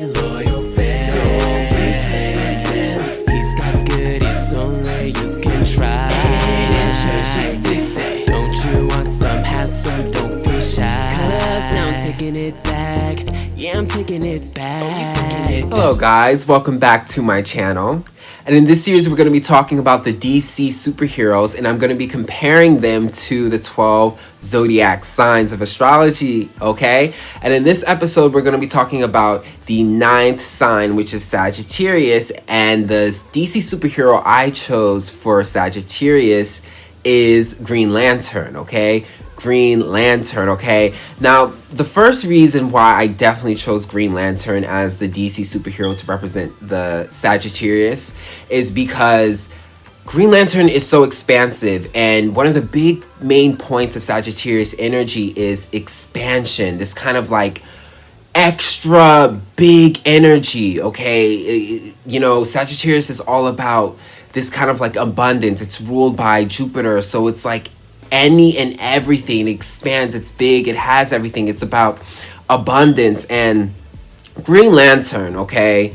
Loyal fan, don't replace him. He's got goodies only you can try. And sure she sticks it. Don't you want some? Have some, don't be shy. 'Cause now I'm taking it back. Yeah, I'm taking it back. Hello guys, welcome back to my channel. And in this series we're going to be talking about the DC superheroes, and I'm going to be comparing them to the 12 zodiac signs of astrology, okay? And in this episode we're going to be talking about the 9th sign, which is Sagittarius, and the DC superhero I chose for Sagittarius is Green Lantern, okay? Green Lantern, okay? Now, the first reason why I definitely chose Green Lantern as the DC superhero to represent the Sagittarius is because Green Lantern is so expansive, and one of the big main points of Sagittarius energy is expansion, this kind of like extra big energy, okay? You know, Sagittarius is all about this kind of like abundance. It's ruled by Jupiter, so it's like any and everything. It expands, it's big, it has everything. It's about abundance. And Green Lantern, okay,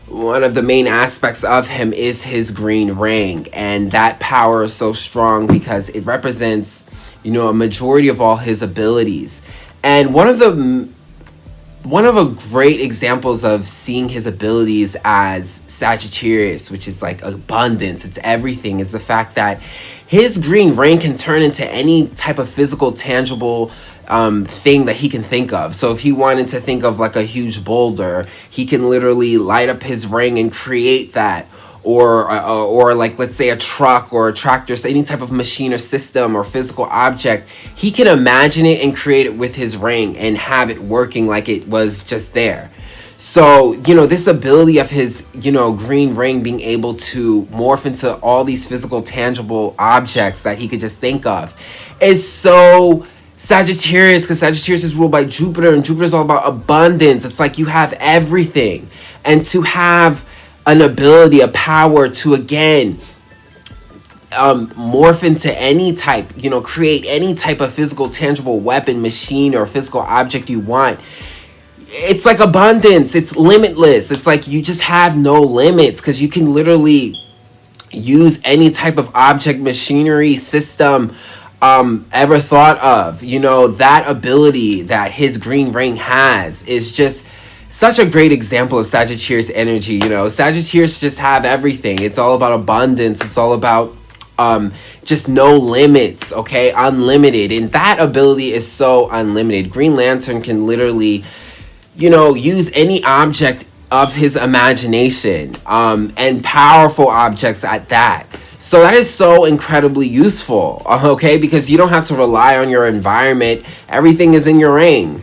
one of the main aspects of him is his green ring, and that power is so strong because it represents, you know, a majority of all his abilities. And one of the great examples of seeing his abilities as Sagittarius, which is like abundance, it's everything, is the fact that his green ring can turn into any type of physical, tangible thing that he can think of. So if he wanted to think of like a huge boulder, he can literally light up his ring and create that. Or like, let's say a truck or a tractor, so any type of machine or system or physical object, he can imagine it and create it with his ring and have it working like it was just there. So, you know, this ability of his, you know, green ring being able to morph into all these physical, tangible objects that he could just think of is so Sagittarius, because Sagittarius is ruled by Jupiter, and Jupiter is all about abundance. It's like you have everything. And to have an ability, a power to, again, morph into any type, you know, create any type of physical, tangible weapon, machine, or physical object you want. It's like abundance. It's limitless. It's like you just have no limits because you can literally use any type of object, machinery, system ever thought of. You know, that ability that his green ring has is just such a great example of Sagittarius energy. You know, Sagittarius just have everything. It's all about abundance. It's all about just no limits, okay? Unlimited. And that ability is so unlimited. Green Lantern can literally, you know, use any object of his imagination, and powerful objects at that. So that is so incredibly useful, okay? Because you don't have to rely on your environment. Everything is in your ring.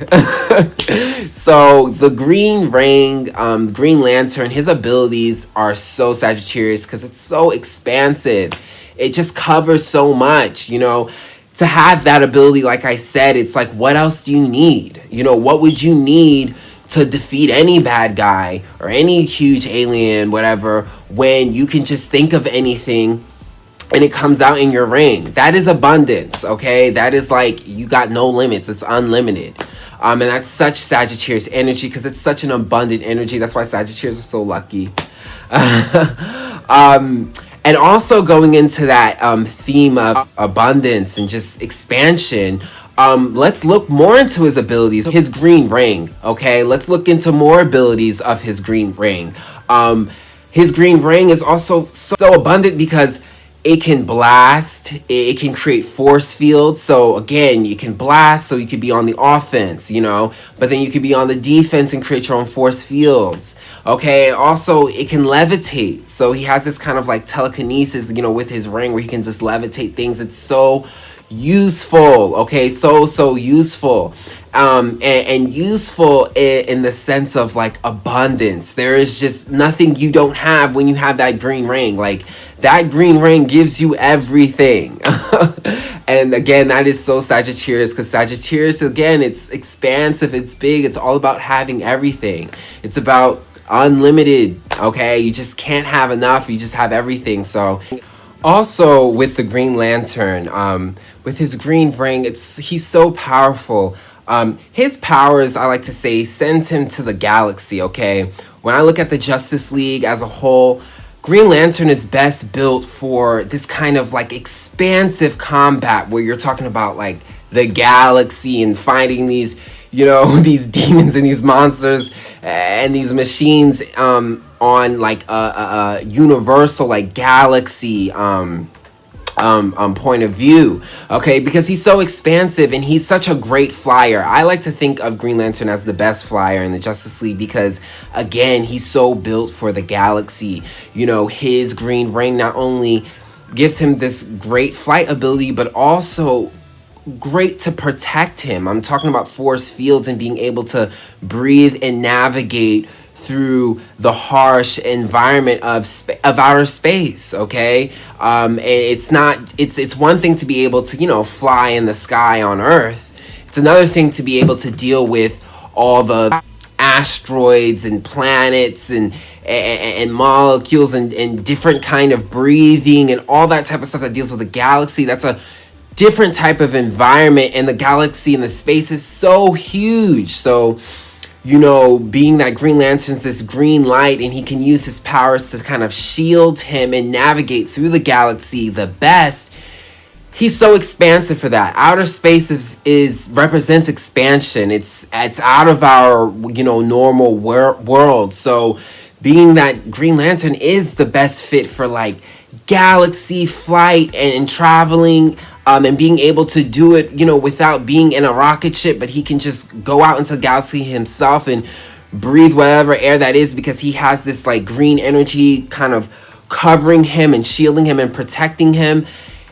So the green ring, Green Lantern, his abilities are so Sagittarius because it's so expansive. It just covers so much, you know. To have that ability, like I said, it's like, what else do you need? You know, what would you need to defeat any bad guy or any huge alien, whatever, when you can just think of anything and it comes out in your ring? That is abundance, okay? That is like, you got no limits. It's unlimited. And that's such Sagittarius energy because it's such an abundant energy. That's why Sagittarius are so lucky. And also going into that theme of abundance and just expansion, let's look more into his abilities. His green ring, okay? Let's look into more abilities of his green ring. His green ring is also so abundant because it can blast, it can create force fields. So again, you can blast, so you could be on the offense, you know, but then you could be on the defense and create your own force fields. Okay, also it can levitate. So he has this kind of like telekinesis, you know, with his ring where he can just levitate things. It's so useful, okay? So useful. And useful in the sense of like abundance. There is just nothing you don't have when you have that green ring. Like, that green ring gives you everything. And again, that is so Sagittarius because Sagittarius, again, it's expansive, it's big, it's all about having everything. It's about unlimited, okay? You just can't have enough, you just have everything. So also with the Green Lantern, with his green ring, he's so powerful. His powers, I like to say, sends him to the galaxy, okay? When I look at the Justice League as a whole, Green Lantern is best built for this kind of like expansive combat where you're talking about like the galaxy and fighting these, these demons and these monsters and these machines on like a universal like galaxy point of view, okay? Because he's so expansive and he's such a great flyer. I like to think of Green Lantern as the best flyer in the Justice League because, again, he's so built for the galaxy. His green ring not only gives him this great flight ability, but also great to protect him. I'm talking about force fields and being able to breathe and navigate through the harsh environment of outer space, okay? And it's one thing to be able to, fly in the sky on Earth. It's another thing to be able to deal with all the asteroids and planets and molecules and different kind of breathing and all that type of stuff that deals with the galaxy. That's a different type of environment, and the galaxy and the space is so huge. So being that Green Lantern's this green light and he can use his powers to kind of shield him and navigate through the galaxy the best, he's so expansive for that. Outer space is represents expansion. It's out of our, normal world. So being that Green Lantern is the best fit for like galaxy flight and traveling, and being able to do it, without being in a rocket ship, but he can just go out into the galaxy himself and breathe whatever air that is because he has this like green energy kind of covering him and shielding him and protecting him.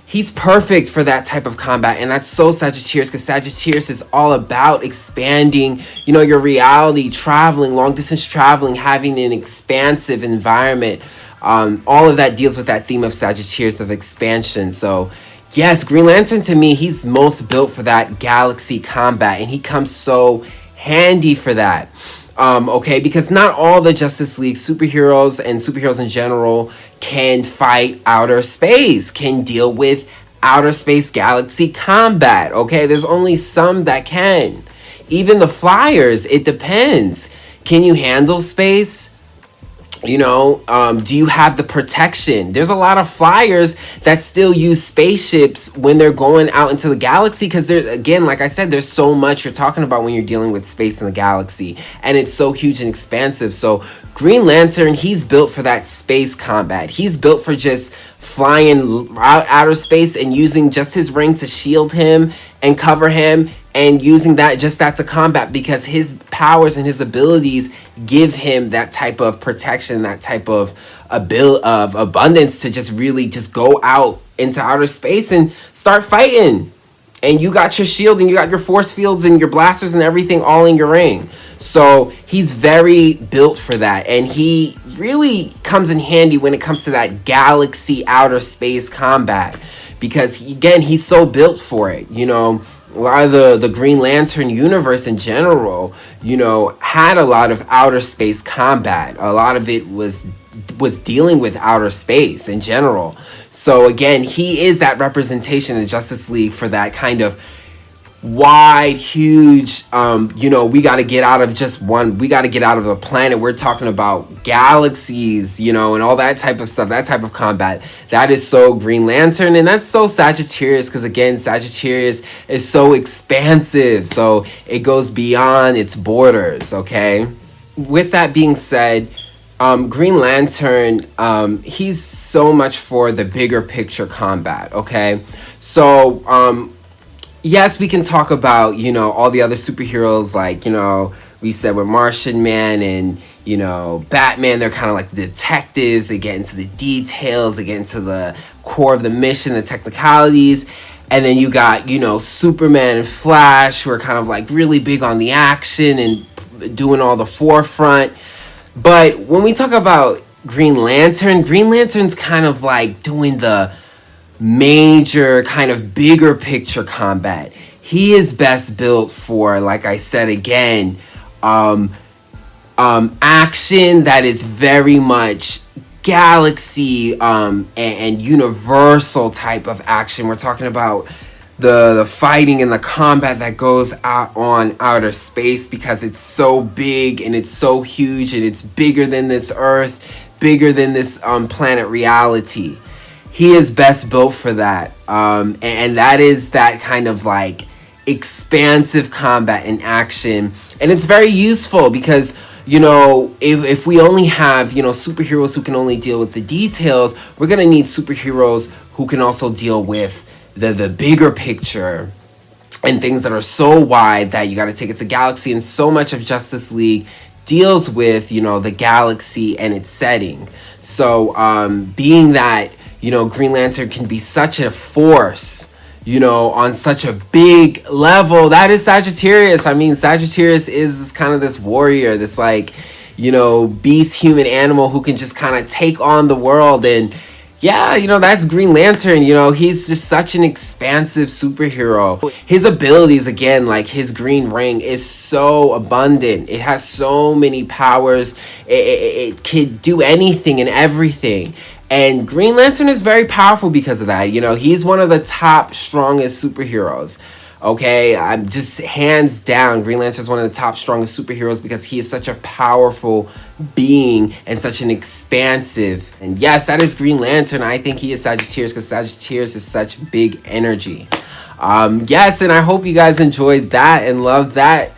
He's perfect for that type of combat, and that's so Sagittarius because Sagittarius is all about expanding, your reality, traveling, long distance traveling, having an expansive environment. All of that deals with that theme of Sagittarius of expansion. So yes, Green Lantern to me, he's most built for that galaxy combat, and he comes so handy for that. Okay, because not all the Justice League superheroes and superheroes in general can fight outer space, can deal with outer space galaxy combat. Okay, there's only some that can. Even the flyers, it depends. Can you handle space? Do you have the protection? There's a lot of flyers that still use spaceships when they're going out into the galaxy because there's, again, like I said, there's so much you're talking about when you're dealing with space in the galaxy, and it's so huge and expansive. So Green Lantern, he's built for that space combat. He's built for just flying out outer space and using just his ring to shield him and cover him, and using that to combat because his powers and his abilities give him that type of protection, that type of abundance to just really just go out into outer space and start fighting. And you got your shield and you got your force fields and your blasters and everything all in your ring. So he's very built for that, and he really comes in handy when it comes to that galaxy outer space combat because he's so built for it. A lot of the Green Lantern universe in general, had a lot of outer space combat. A lot of it was dealing with outer space in general. So again, he is that representation in Justice League for that kind of wide, huge, we got to get out of just one, we got to get out of the planet. We're talking about galaxies, and all that type of stuff, that type of combat. That is so Green Lantern, and that's so Sagittarius because, again, Sagittarius is so expansive, so it goes beyond its borders, okay? With that being said, Green Lantern, he's so much for the bigger picture combat, okay? So, yes, we can talk about, all the other superheroes, like, we said with Martian Man and, Batman. They're kind of like the detectives. They get into the details. They get into the core of the mission, the technicalities. And then you got, Superman and Flash, who are kind of like really big on the action and doing all the forefront. But when we talk about Green Lantern's kind of like doing the major kind of bigger picture combat. He is best built for, like I said again, action that is very much galaxy and universal type of action. We're talking about the fighting and the combat that goes out on outer space, because it's so big and it's so huge and it's bigger than this earth, bigger than this planet reality. He is best built for that, and that is that kind of like expansive combat in action. And it's very useful because, you know, if we only have, you know, superheroes who can only deal with the details, we're gonna need superheroes who can also deal with the bigger picture and things that are so wide that you got to take it to galaxy. And so much of Justice League deals with, you know, the galaxy and its setting. So being that, you know, Green Lantern can be such a force, you know, on such a big level, that is Sagittarius. I mean, Sagittarius is this kind of this warrior, this like, you know, beast, human, animal who can just kind of take on the world. And yeah, you know, that's Green Lantern. You know, he's just such an expansive superhero. His abilities, again, like his green ring is so abundant. It has so many powers. It could do anything and everything. And Green Lantern is very powerful because of that. You know, he's one of the top, strongest superheroes. Okay, I'm just hands down, Green Lantern is one of the top, strongest superheroes because he is such a powerful being and such an expansive. And yes, that is Green Lantern. I think he is Sagittarius because Sagittarius is such big energy. Yes, and I hope you guys enjoyed that and loved that.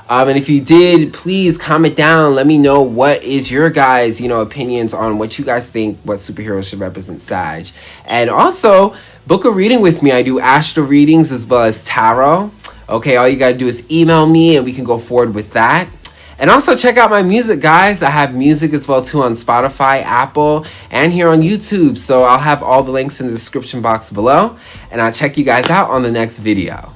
And if you did, please comment down. Let me know what is your guys, you know, opinions on what you guys think what superheroes should represent Sag. And also, book a reading with me. I do astro readings as well as tarot. Okay, all you gotta do is email me and we can go forward with that. And also check out my music, guys. I have music as well too on Spotify, Apple, and here on YouTube. So I'll have all the links in the description box below. And I'll check you guys out on the next video.